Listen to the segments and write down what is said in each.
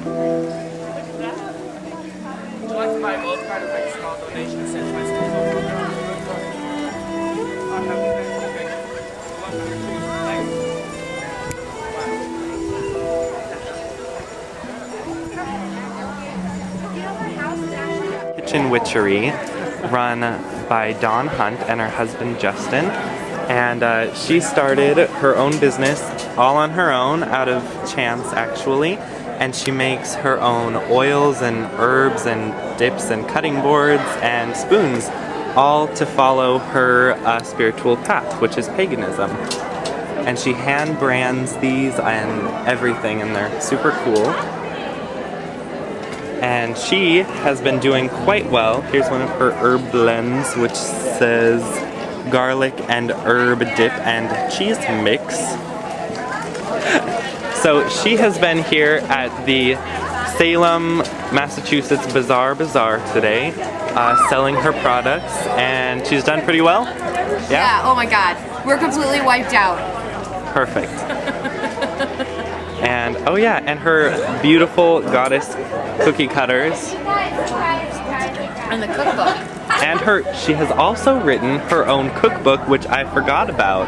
Would you like to buy both kind of like small donations since my school's over? Kitchen Witchery, run by Dawn Hunt and her husband Justin, and she started her own business all on her own, out of chance actually, and she makes her own oils and herbs and dips and cutting boards and spoons, all to follow her spiritual path, which is paganism. And she hand brands these and everything, and they're super cool. And she has been doing quite well. Here's one of her herb blends, which says garlic and herb dip and cheese mix. So she has been here at the Salem, Massachusetts Bazaar today, selling her products, and she's done pretty well. Yeah, oh my god, we're completely wiped out. Perfect. And oh yeah, and her beautiful goddess cookie cutters. And the cookbook. And she has also written her own cookbook, which I forgot about.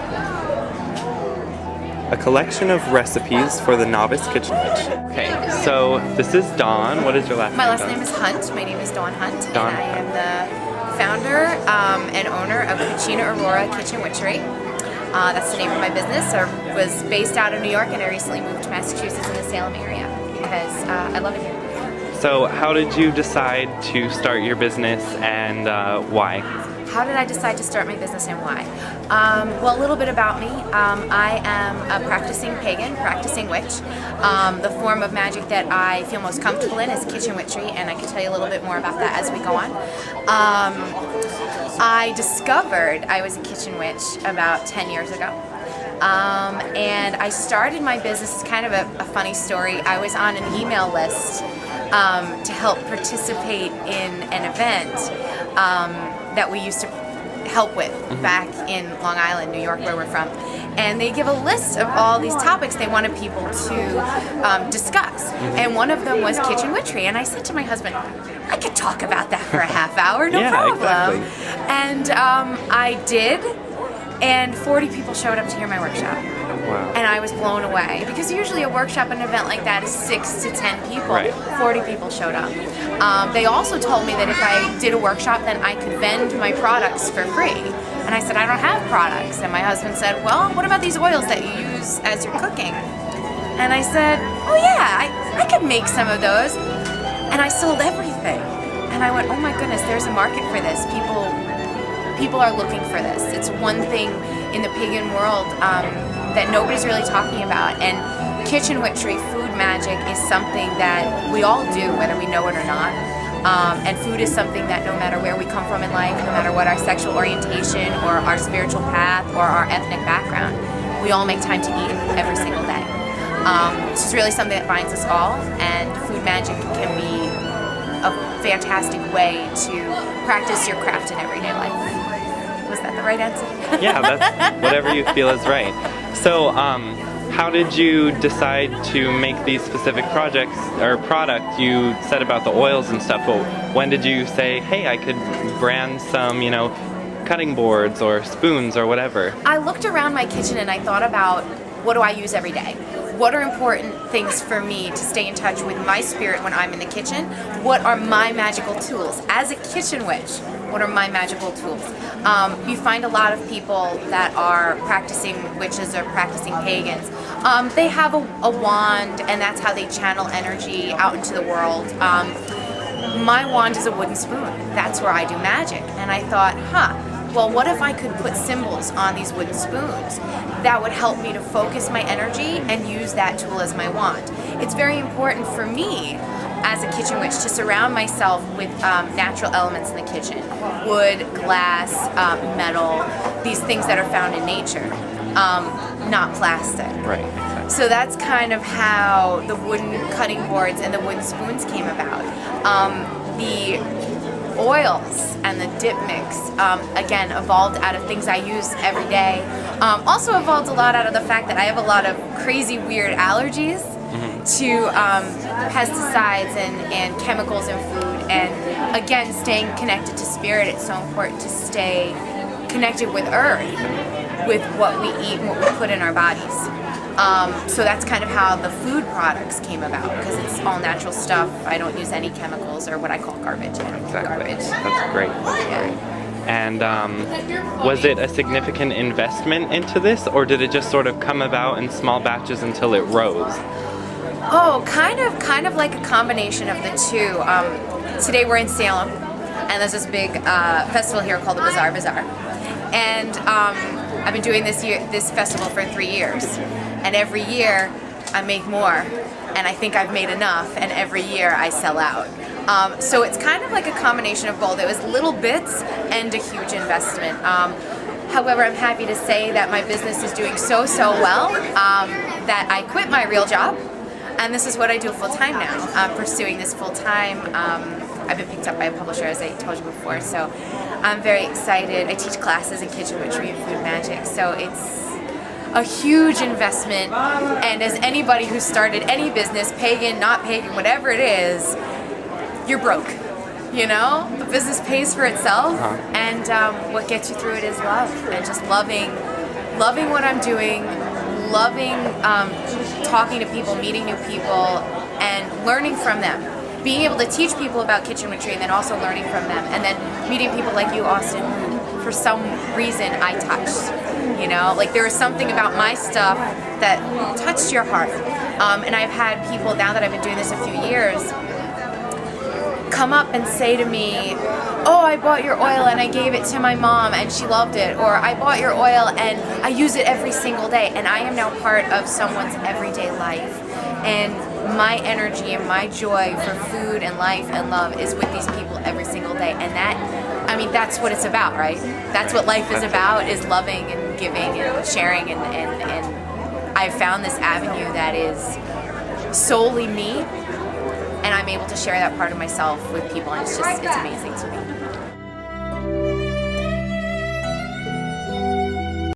A collection of recipes for the novice kitchen witch. Okay, so this is Dawn. What is your last name? My last name is Hunt. My name is Dawn Hunt. Dawn. And I am the founder and owner of Cucina Aurora Kitchen Witchery. That's the name of my business. I was based out of New York, and I recently moved to Massachusetts in the Salem area because I love it here. So how did you decide to start your business, and why? How did I decide to start my business and why? Well, a little bit about me. I am a practicing pagan, practicing witch. The form of magic that I feel most comfortable in is kitchen witchery, and I can tell you a little bit more about that as we go on. I discovered I was a kitchen witch about 10 years ago. And I started my business. It's kind of a funny story. I was on an email list to help participate in an event that we used to help with back in Long Island, New York, where we're from. And they give a list of all these topics they wanted people to discuss. And one of them was kitchen witchery. And I said to my husband, I could talk about that for a half hour, no problem. Exactly. And I did, and 40 people showed up to hear my workshop. Wow. And I was blown away, because usually a workshop, an event like that is 6 to 10 people. Right. 40 people showed up. They also told me that if I did a workshop, then I could vend my products for free. And I said, I don't have products. And my husband said, well, what about these oils that you use as you're cooking? And I said, oh yeah, I could make some of those. And I sold everything. And I went, oh my goodness, there's a market for this. People are looking for this. It's one thing in the pagan world that nobody's really talking about. And kitchen witchery, food magic, is something that we all do, whether we know it or not. And food is something that no matter where we come from in life, no matter what our sexual orientation or our spiritual path or our ethnic background, we all make time to eat every single day. This is really something that binds us all, and food magic can be a fantastic way to practice your craft in everyday life. Was that the right answer? Yeah, that's whatever you feel is right. So, how did you decide to make these specific projects or product? You said about the oils and stuff, but when did you say, hey, I could brand some, cutting boards or spoons or whatever? I looked around my kitchen and I thought about, what do I use every day? What are important things for me to stay in touch with my spirit when I'm in the kitchen? What are my magical tools? As a kitchen witch, what are my magical tools? You find a lot of people that are practicing witches or practicing pagans. They have a wand, and that's how they channel energy out into the world. My wand is a wooden spoon. That's where I do magic. And I thought, well, what if I could put symbols on these wooden spoons? That would help me to focus my energy and use that tool as my wand. It's very important for me as a kitchen witch to surround myself with natural elements in the kitchen. Wood, glass, metal, these things that are found in nature, not plastic. Right. So that's kind of how the wooden cutting boards and the wooden spoons came about. The oils and the dip mix, again, evolved out of things I use every day. Also evolved a lot out of the fact that I have a lot of crazy, weird allergies to pesticides and chemicals in food. And again, staying connected to spirit, it's so important to stay connected with earth, with what we eat and what we put in our bodies. So that's kind of how the food products came about, because it's all natural stuff. I don't use any chemicals or what I call garbage. Exactly. Garbage. That's great. Yeah. And was it a significant investment into this, or did it just sort of come about in small batches until it rose? Oh, kind of like a combination of the two. Today we're in Salem, and there's this big festival here called the Bazaar. And I've been doing this festival for 3 years, and every year I make more, and I think I've made enough, and every year I sell out. So it's kind of like a combination of both. It was little bits and a huge investment. However, I'm happy to say that my business is doing so well that I quit my real job, and this is what I do full-time now. I'm pursuing this full-time. I've been picked up by a publisher, as I told you before, so I'm very excited. I teach classes in kitchen witchery and food magic, so it's a huge investment. And as anybody who started any business, pagan, not pagan, whatever it is, you're broke. You know, the business pays for itself, and what gets you through it is love, and just loving what I'm doing, loving talking to people, meeting new people, and learning from them. Being able to teach people about kitchen witchery, and then also learning from them, and then meeting people like you, Austin, who for some reason I touched. You know, like there was something about my stuff that touched your heart. And I've had people, now that I've been doing this a few years, come up and say to me, oh, I bought your oil and I gave it to my mom and she loved it, or I bought your oil and I use it every single day, and I am now part of someone's everyday life. And my energy and my joy for food and life and love is with these people every single day. And that, I mean, that's what it's about, right? That's what life is about, is loving and giving and sharing. And I've found this avenue that is solely me, and I'm able to share that part of myself with people, and it's amazing to me.